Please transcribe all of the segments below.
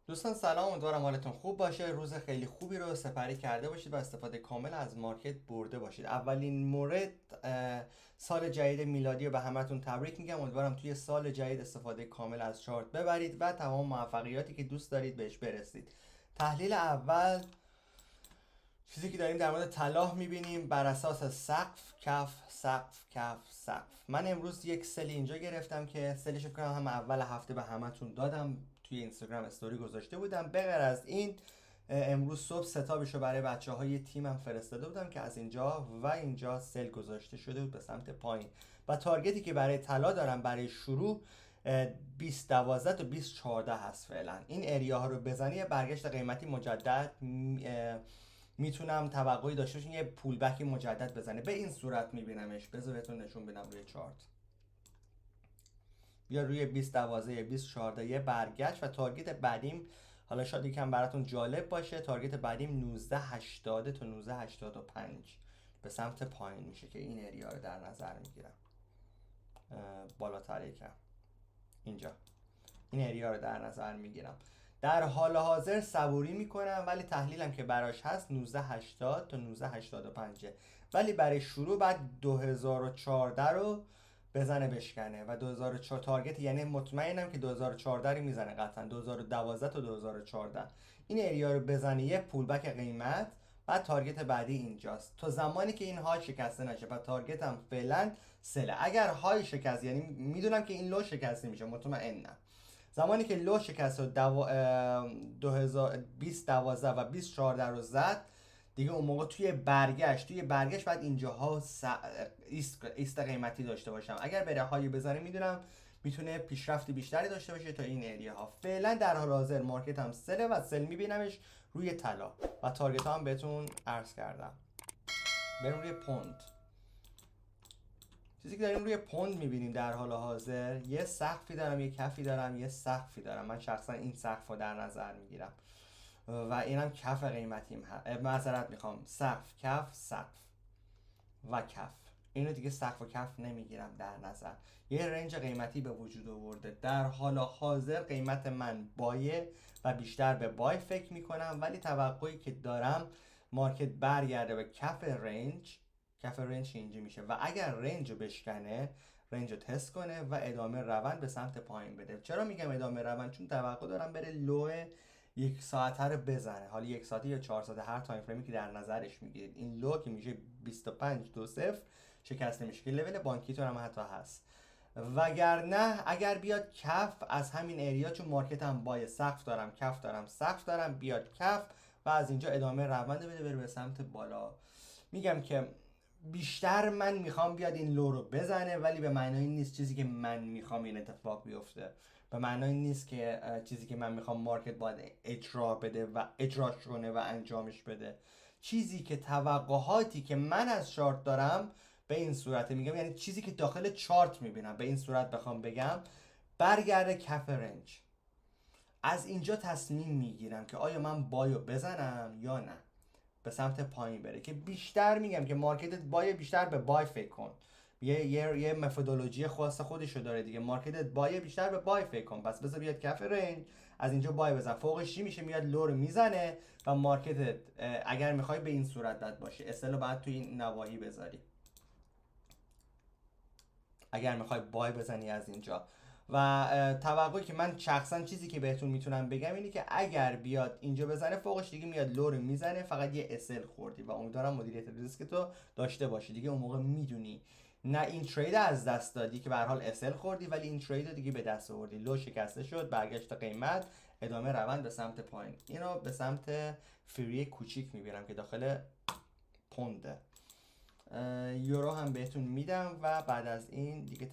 دوستان سلام، امیدوارم حالتون خوب باشه. روز خیلی خوبی رو سپری کرده باشید و استفاده کامل از مارکت برده باشید. اولین مورد، سال جدید میلادی رو به همتون تبریک میگم. امیدوارم توی سال جدید استفاده کامل از چارت ببرید و تمام موفقیاتی که دوست دارید بهش برسید. تحلیل اول، چیزی که داریم در مورد طلا میبینیم بر اساس سقف کف سقف کف سقف. من امروز یک سلی اینجا گرفتم که سلیش کنم هم اول هفته به همتون دادم، توی اینستاگرام استوری گذاشته بودم. به غیر از این امروز صبح ستابش رو برای بچه های تیمم فرستاده بودم که از اینجا و اینجا سل گذاشته شده بود به سمت پایین و تارگتی که برای طلا دارم برای شروع 2012 تا 2014 هست. فعلا این اریا ها رو بزنی برگشت قیمتی مجدد میتونم توقعی داشته باشین یه پولبکی مجدد بزنه. به این صورت میبینمش. بذار بهتون نشون بدم روی چارت. بیا روی 2012 2014 یه برگشت و تارگت بعدیم، حالا شاید یکم براتون جالب باشه، تارگت بعدیم 1980 تا 1985 به سمت پایین میشه که این اریا رو در نظر میگیرم. بالاتر یکم اینجا این اریا رو در نظر میگیرم. در حال حاضر صبوری میکنم ولی تحلیلم که براش هست 1980 تا 1985، ولی برای شروع بعد 2014 رو بزنه بشکنه و 2004 تارگت، یعنی مطمئنم که 2014 رو میزنه قطعا. 2012 تا 2014 این اریا رو بزنه یه پولبک قیمت، بعد تارگت بعدی اینجاست تا زمانی که این های شکسته نشه. و تارگت هم فعلا سله. اگر های شکست، یعنی میدونم که این لو شکسته میشه، مطمئنم زمانی که لو شکست و 2020 12 و 2014 رو زد دیگه، اون موقع توی برگشت بعد اینجاها ایست قیمتی داشته باشم. اگر بره هایی بزنه میدونم میتونه پیشرفتی بیشتری داشته باشه تا این ایریا ها. فعلا در حال حاضر مارکت هم سله و سل میبینمش روی طلا و تارگت ها هم بهتون عرض کردم. بریم روی پوند. چیزی که داریم روی پوند میبینیم در حال حاضر، یه سقفی دارم، یه کفی دارم، یه سقفی دارم. من شخصا این سقف رو در نظر میگیرم و اینم کف قیمتیم. معذرت میخوام، سقف کف سقف و کف. اینو دیگه سقف و کف نمیگیرم در نظر. یه رنج قیمتی به وجود آورده. در حال حاضر قیمت من بایه و بیشتر به بای فکر میکنم، ولی توقعی که دارم مارکت برگرده به کف رنج اینجا میشه و اگر رنج رو بشکنه، رنج رو تست کنه و ادامه روند به سمت پایین بده. چرا میگم ادامه روند؟ چون توقع دارم بره لو یک ساعته رو بزنه. حالا یک ساعته یا 4 ساعته، هر تایم فریمی که در نظرش میگیرید. این لو که میشه 25.20 شکست نمیشه که لول بانکیتون هم حتی هست. وگرنه اگر بیاد کف از همین ایریا، چون مارکت هم بای سقف دارم کف دارم سقف دارم، بیاد کف و از اینجا ادامه روند بده بره به سمت بالا. میگم که بیشتر من میخوام بیاد این لو رو بزنه، ولی به معنای نیست چیزی که من میخوام این اتفاق بیفته. به معنای نیست که چیزی که من میخوام مارکت باید اجرا بده و اجراش کنه و انجامش بده. چیزی که توقعاتی که من از چارت دارم به این صورت میگم، یعنی چیزی که داخل چارت میبینم به این صورت بخوام بگم، برگرده کف رنج. از اینجا تصمیم میگیرم که آیا من بایو بزنم یا نه، به سمت پایین بره. که بیشتر میگم که مارکتت بای، بیشتر به بای فکر کن. یه متدولوژی خاص خودشو داره دیگه. مارکتت بای، بیشتر به بای فکر کن. پس بذار بیاد کف رنج، از اینجا بای بزن. فوقش چی میشه؟ میاد لو رو میزنه و مارکتت اگر میخوای به این صورت داد باشه، استل بعد توی این نواحی بذاری اگر میخوای بای بزنی از اینجا. و توقعی که من شخصا چیزی که بهتون میتونم بگم اینه که اگر بیاد اینجا بزنه، فوقش دیگه میاد لو رو میزنه، فقط یه اسل خوردی و امیدوارم مدیریت ریسک تو داشته باشی دیگه. اون موقع میدونی نه این ترید از دست دادی که به هر حال اسل خوردی، ولی این ترید رو دیگه به دست آوردی. لو شکسته شد، برگشت قیمت، ادامه روند به سمت پایین. اینو به سمت فری کوچیک میبینم که داخل پونده. یورو هم بهتون میدم و بعد از این دیگه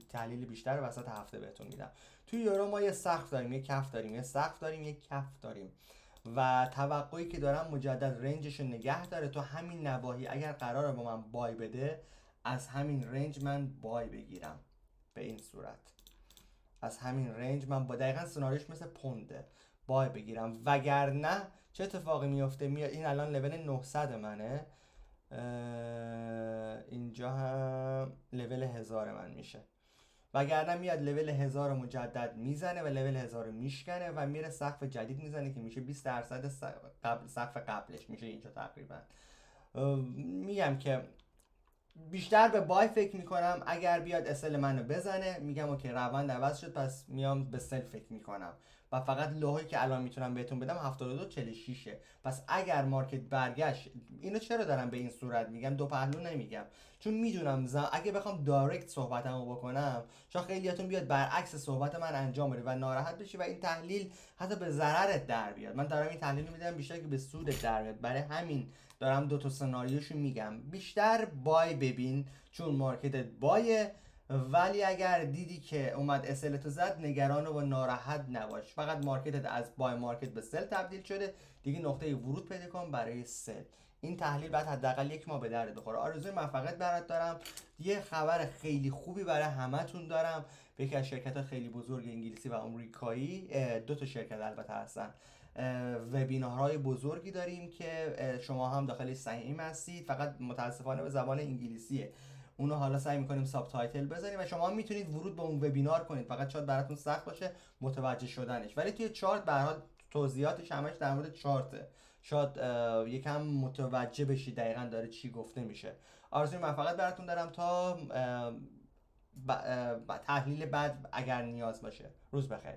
تحلیل بیشتر وسط هفته بهتون میدم. توی یورو ما یه سقف داریم، یه کف داریم، یه سقف داریم، یه کف داریم و توقعی که دارم مجدد رنجش رو نگه داره تو همین نواحی. اگر قراره با من بای بده، از همین رنج من بای بگیرم. به این صورت از همین رنج من با دقیقا سناریوش مثل پونده بای بگیرم. وگرنه چه اتفاقی میفته؟ میاد این الان لول 900 منه، اینجا هم لول 1000 من میشه. وگرنه میاد لول 1000 مجدد میزنه و لول 1000 میشکنه و میره سقف جدید میزنه که میشه 20% سقف قبلش میشه اینجا تقریبا. میگم که بیشتر به بای فکر میکنم. اگر بیاد اسل منو بزنه میگم اوکی روند عوض شد، پس میام به سل فکر میکنم و فقط لوهی که الان میتونم بهتون بدم 72 46. پس اگر مارکت برگشت، اینو چرا دارم به این صورت میگم، دو پهلو نمیگم، چون میدونم اگه بخوام دایرکت صحبتمو بکنم شاید خیلیاتون بیاد برعکس صحبت من انجام بده و ناراحت بشی و این تحلیل حتی به ضررت در بیاد. من دارم این تحلیل میدم بیشتر که به سودت در بیاد، برای همین دارم دو تا سناریوشو میگم. بیشتر بای ببین چون مارکتت بایه، ولی اگر دیدی که اومد اسل تو زد نگران و ناراحت نباش، فقط مارکتت از بای مارکت به سل تبدیل شده، دیگه نقطه ورود پیدا کن برای سل. این تحلیل بعد حداقل 1 ماه به درد بخوره. آرزوی موفقیت برات دارم. یه خبر خیلی خوبی برای همتون دارم. به یکی از شرکت‌ها خیلی بزرگ انگلیسی و آمریکایی، دو تا شرکت البته هستن، وبینارهای بزرگی داریم که شما هم داخلش سهیم هستید، فقط متاسفانه به زبان انگلیسیه. اونو حالا سعی میکنیم ساب تایتل بزنیم و شما هم میتونید ورود به اون وبینار کنید، فقط شاید براتون سخت باشه متوجه شدنش، ولی توی چارت به هر حال توضیحاتش همش در مورد چارته، شاید یکم متوجه بشید دقیقا داره چی گفته میشه. آرزوی موفقیت براتون دارم تا تحلیل بعد اگر نیاز باشه. روز بخیر.